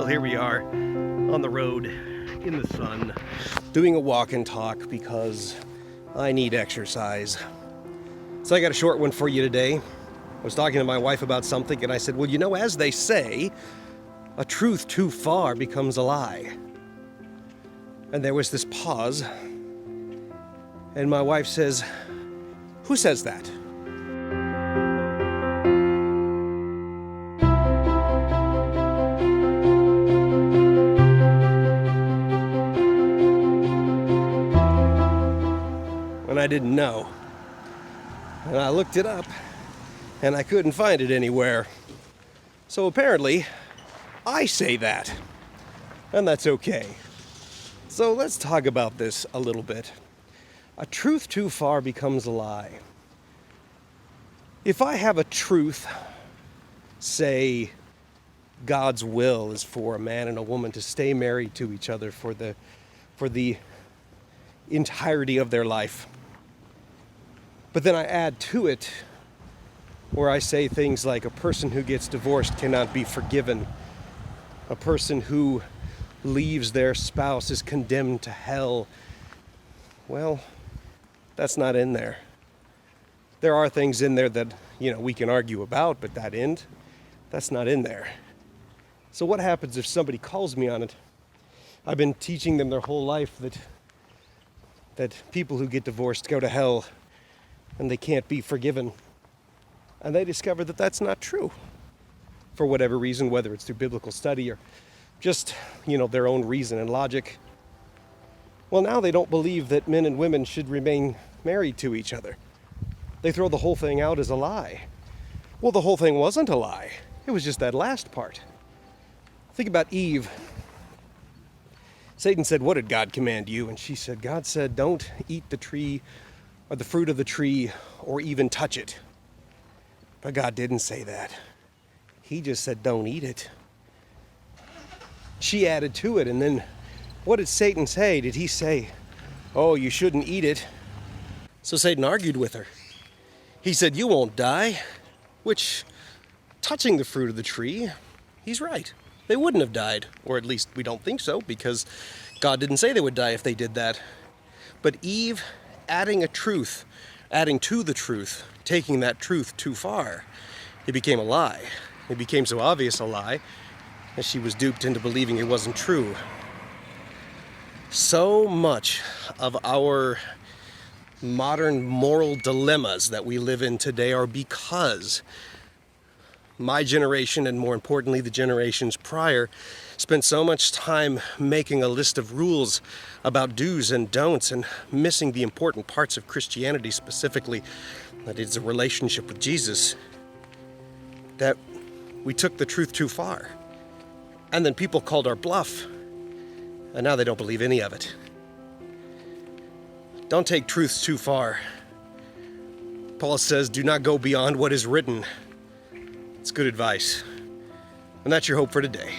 Well, here we are on the road in the sun, doing a walk and talk because I need exercise. So I got a short one for you today. I was talking to my wife about something and I said, well, you know, as they say, a truth too far becomes a lie. And there was this pause, and my wife says, who says that? And I didn't know. And I looked it up, and I couldn't find it anywhere. So apparently, I say that. And that's okay. So let's talk about this a little bit. A truth too far becomes a lie. If I have a truth, say God's will is for a man and a woman to stay married to each other for the entirety of their life. But then I add to it where I say things like a person who gets divorced cannot be forgiven. A person who leaves their spouse is condemned to hell. Well, that's not in there. There are things in there that, we can argue about, but that's not in there. So what happens if somebody calls me on it? I've been teaching them their whole life that people who get divorced go to hell and they can't be forgiven. And they discover that that's not true. For whatever reason, whether it's through biblical study or just, their own reason and logic. Well, now they don't believe that men and women should remain married to each other. They throw the whole thing out as a lie. Well, the whole thing wasn't a lie. It was just that last part. Think about Eve. Satan said, what did God command you? And she said, God said, don't eat the tree or the fruit of the tree or even touch it. But God didn't say that. He just said, don't eat it. She added to it, and then what did Satan say? Did he say, oh, you shouldn't eat it? So Satan argued with her. He said, you won't die, which, touching the fruit of the tree, he's right. They wouldn't have died, or at least we don't think so, because God didn't say they would die if they did that. But Eve, adding to the truth, taking that truth too far, it became a lie. It became so obvious a lie that she was duped into believing it wasn't true. So much of our modern moral dilemmas that we live in today are because my generation, and more importantly the generations prior, spent so much time making a list of rules about do's and don'ts and missing the important parts of Christianity, specifically that it's a relationship with Jesus, that we took the truth too far. And then people called our bluff, and now they don't believe any of it. Don't take truths too far. Paul says, do not go beyond what is written. It's good advice. And that's your hope for today.